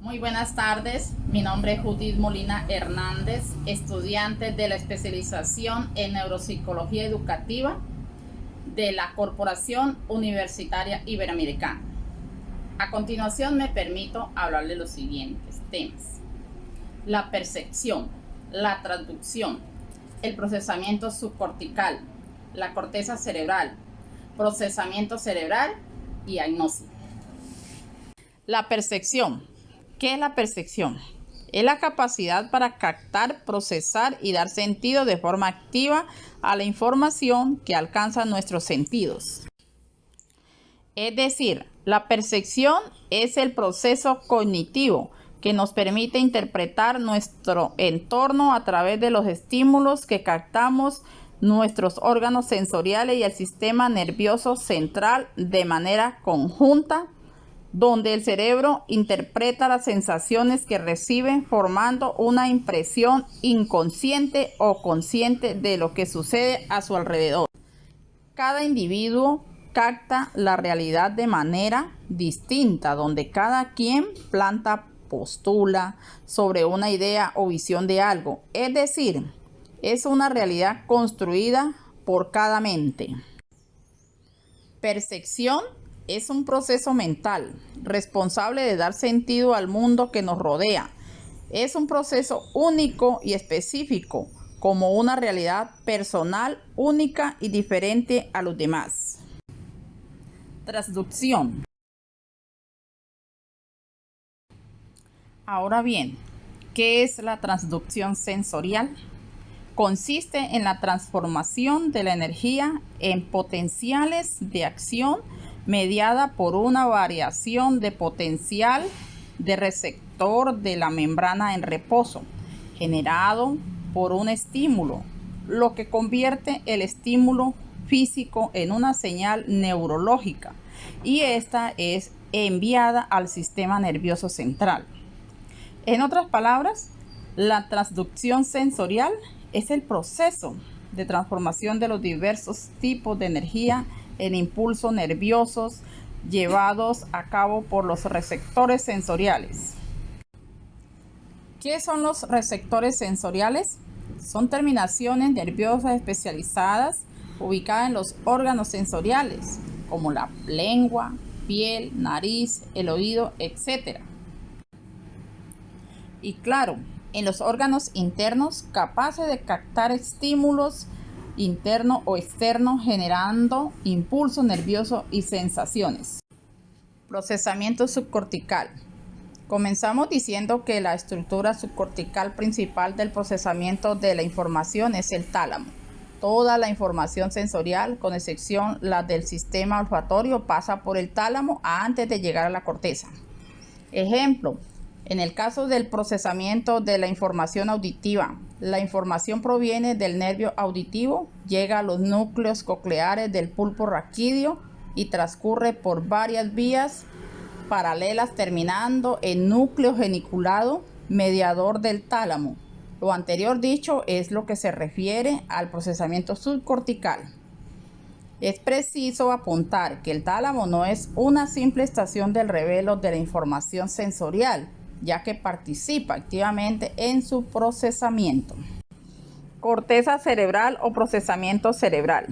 Muy buenas tardes, mi nombre es Judith Molina Hernández, estudiante de la especialización en Neuropsicología Educativa de la Corporación Universitaria Iberoamericana. A continuación me permito hablar de los siguientes temas: la percepción, la traducción, el procesamiento subcortical, la corteza cerebral, procesamiento cerebral y agnosis. La percepción. ¿Qué es la percepción? Es la capacidad para captar, procesar y dar sentido de forma activa a la información que alcanza nuestros sentidos. Es decir, la percepción es el proceso cognitivo que nos permite interpretar nuestro entorno a través de los estímulos que captamos nuestros órganos sensoriales y el sistema nervioso central de manera conjunta, donde el cerebro interpreta las sensaciones que recibe formando una impresión inconsciente o consciente de lo que sucede a su alrededor. Cada individuo capta la realidad de manera distinta, donde cada quien postula sobre una idea o visión de algo, es decir, es una realidad construida por cada mente. Percepción es un proceso mental responsable de dar sentido al mundo que nos rodea. Es un proceso único y específico, como una realidad personal única y diferente a los demás. Transducción. Ahora bien, ¿qué es la transducción sensorial? Consiste en la transformación de la energía en potenciales de acción mediada por una variación de potencial de receptor de la membrana en reposo, generado por un estímulo, lo que convierte el estímulo físico en una señal neurológica, y esta es enviada al sistema nervioso central. En otras palabras, la transducción sensorial es el proceso de transformación de los diversos tipos de energía en impulsos nerviosos llevados a cabo por los receptores sensoriales. ¿Qué son los receptores sensoriales? Son terminaciones nerviosas especializadas ubicadas en los órganos sensoriales, como la lengua, piel, nariz, el oído, etc. Y claro, en los órganos internos capaces de captar estímulos interno o externo, generando impulsos nerviosos y sensaciones. Procesamiento subcortical. Comenzamos diciendo que la estructura subcortical principal del procesamiento de la información es el tálamo. Toda la información sensorial, con excepción la del sistema olfatorio, pasa por el tálamo antes de llegar a la corteza. Ejemplo: en el caso del procesamiento de la información auditiva, la información proviene del nervio auditivo, llega a los núcleos cocleares del pulpo raquídeo y transcurre por varias vías paralelas terminando en núcleo geniculado mediador del tálamo. Lo anterior dicho es lo que se refiere al procesamiento subcortical. Es preciso apuntar que el tálamo no es una simple estación del revelo de la información sensorial, ya que participa activamente en su procesamiento. Corteza cerebral o procesamiento cerebral.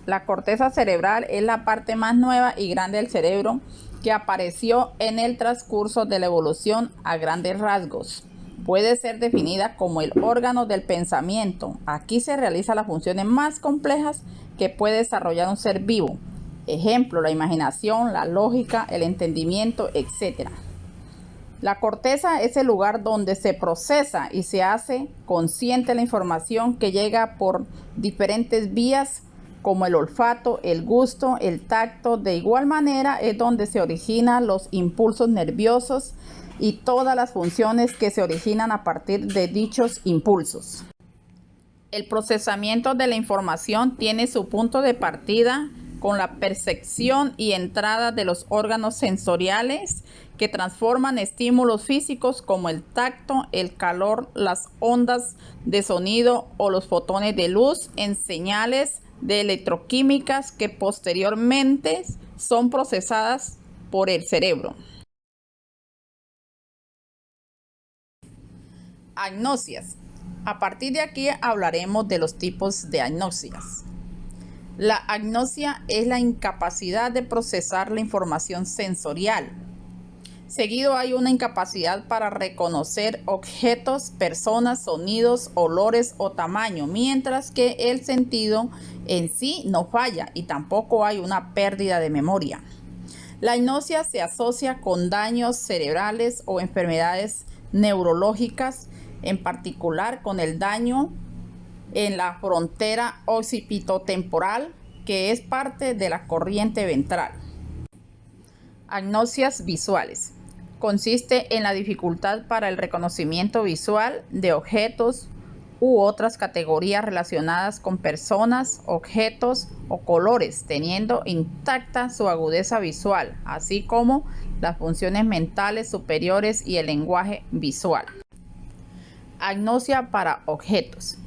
La corteza cerebral es la parte más nueva y grande del cerebro que apareció en el transcurso de la evolución a grandes rasgos. Puede ser definida como el órgano del pensamiento. Aquí se realizan las funciones más complejas que puede desarrollar un ser vivo. Ejemplo: la imaginación, la lógica, el entendimiento, etc. La corteza es el lugar donde se procesa y se hace consciente la información que llega por diferentes vías, como el olfato, el gusto, el tacto. De igual manera es donde se originan los impulsos nerviosos y todas las funciones que se originan a partir de dichos impulsos. El procesamiento de la información tiene su punto de partida con la percepción y entrada de los órganos sensoriales que transforman estímulos físicos como el tacto, el calor, las ondas de sonido o los fotones de luz en señales de electroquímicas que posteriormente son procesadas por el cerebro. Agnosias. A partir de aquí hablaremos de los tipos de agnosias. La agnosia es la incapacidad de procesar la información sensorial. Seguido hay una incapacidad para reconocer objetos, personas, sonidos, olores o tamaño, mientras que el sentido en sí no falla y tampoco hay una pérdida de memoria. La agnosia se asocia con daños cerebrales o enfermedades neurológicas, en particular con el daño en la frontera occipitotemporal, que es parte de la corriente ventral. Agnosias visuales. Consiste en la dificultad para el reconocimiento visual de objetos u otras categorías relacionadas con personas, objetos o colores, teniendo intacta su agudeza visual, así como las funciones mentales superiores y el lenguaje visual. Agnosia para objetos.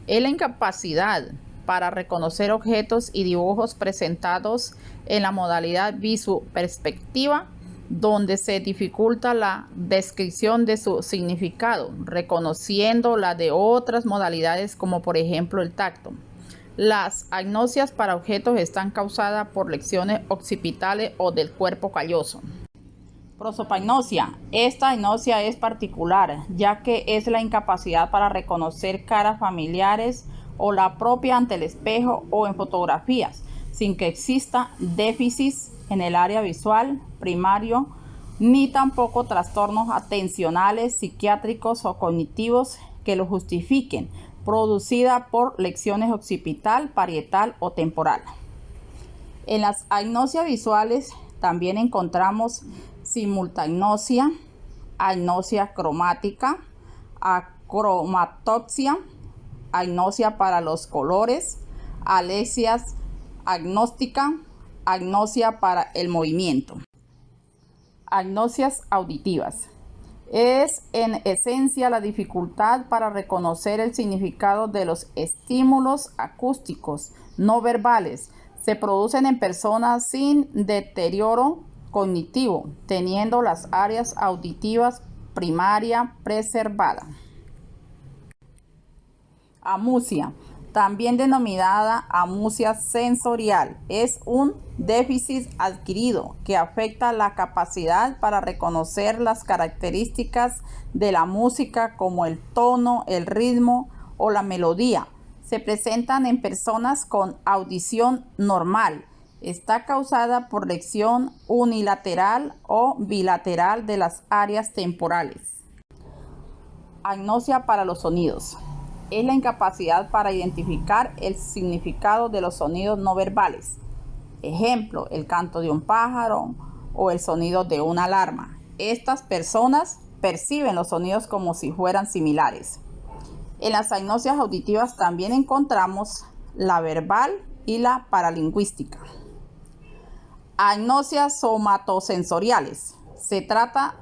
Es la incapacidad para reconocer objetos y dibujos presentados en la modalidad visu-perspectiva, donde se dificulta la descripción de su significado, reconociendo la de otras modalidades como por ejemplo el tacto. Las agnosias para objetos están causadas por lesiones occipitales o del cuerpo calloso. Prosopagnosia. Esta agnosia es particular, ya que es la incapacidad para reconocer caras familiares o la propia ante el espejo o en fotografías, sin que exista déficit en el área visual primario, ni tampoco trastornos atencionales, psiquiátricos o cognitivos que lo justifiquen, producida por lesiones occipital, parietal o temporal. En las agnosias visuales también encontramos simultagnosia, agnosia cromática, acromatopsia, agnosia para los colores, alesias agnóstica, agnosia para el movimiento. Agnosias auditivas. Es en esencia la dificultad para reconocer el significado de los estímulos acústicos no verbales. Se producen en personas sin deterioro cognitivo, teniendo las áreas auditivas primaria preservada. Amusia, también denominada amusia sensorial, es un déficit adquirido que afecta la capacidad para reconocer las características de la música como el tono, el ritmo o la melodía. Se presentan en personas con audición normal. Está causada por lesión unilateral o bilateral de las áreas temporales. Agnosia para los sonidos. Es la incapacidad para identificar el significado de los sonidos no verbales. Ejemplo, el canto de un pájaro o el sonido de una alarma. Estas personas perciben los sonidos como si fueran similares. En las agnosias auditivas también encontramos la verbal y la paralingüística. Agnosias somatosensoriales. Se trata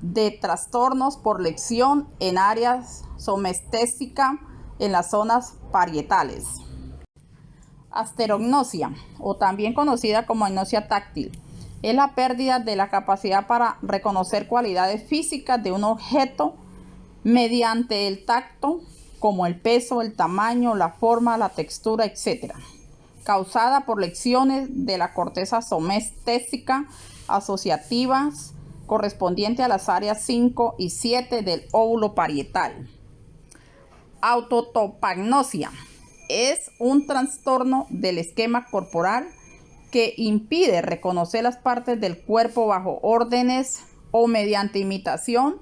de trastornos por lesión en áreas somestésica en las zonas parietales. Asterognosia, o también conocida como agnosia táctil, es la pérdida de la capacidad para reconocer cualidades físicas de un objeto mediante el tacto, como el peso, el tamaño, la forma, la textura, etc., causada por lesiones de la corteza somestésica asociativas correspondiente a las áreas 5 y 7 del óvulo parietal. Autotopagnosia es un trastorno del esquema corporal que impide reconocer las partes del cuerpo bajo órdenes o mediante imitación,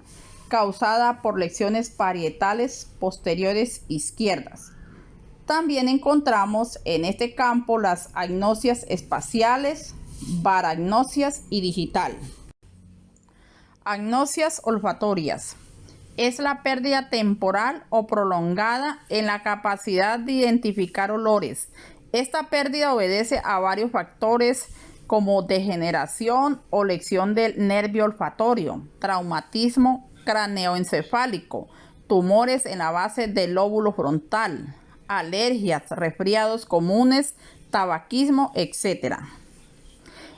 causada por lesiones parietales posteriores izquierdas. También encontramos en este campo las agnosias espaciales, baragnosias y digital. Agnosias olfatorias. Es la pérdida temporal o prolongada en la capacidad de identificar olores. Esta pérdida obedece a varios factores como degeneración o lesión del nervio olfatorio, traumatismo craneoencefálico, tumores en la base del lóbulo frontal, alergias, resfriados comunes, tabaquismo, etc.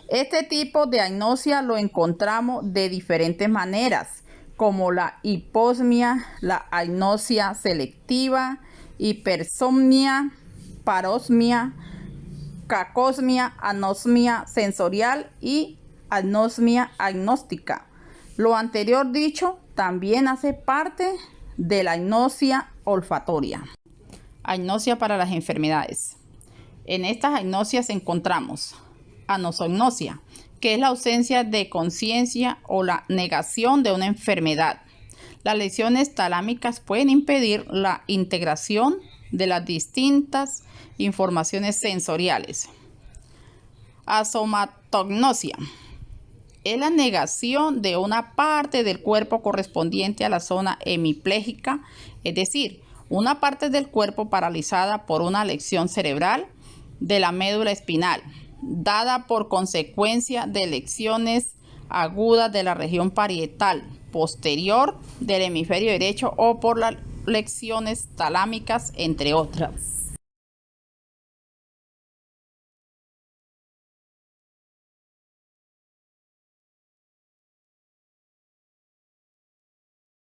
Este tipo de agnosia lo encontramos de diferentes maneras. como la hiposmia, la agnosia selectiva, hipersomnia, parosmia, cacosmia, anosmia sensorial y anosmia agnóstica. Lo anterior dicho también hace parte de la agnosia olfatoria. Agnosia para las enfermedades. En estas agnosias encontramos anosognosia, que es la ausencia de conciencia o la negación de una enfermedad. Las lesiones talámicas pueden impedir la integración de las distintas informaciones sensoriales. Asomatognosia es la negación de una parte del cuerpo correspondiente a la zona hemipléjica, es decir, una parte del cuerpo paralizada por una lesión cerebral de la médula espinal, dada por consecuencia de lesiones agudas de la región parietal posterior del hemisferio derecho o por las lesiones talámicas, entre otras.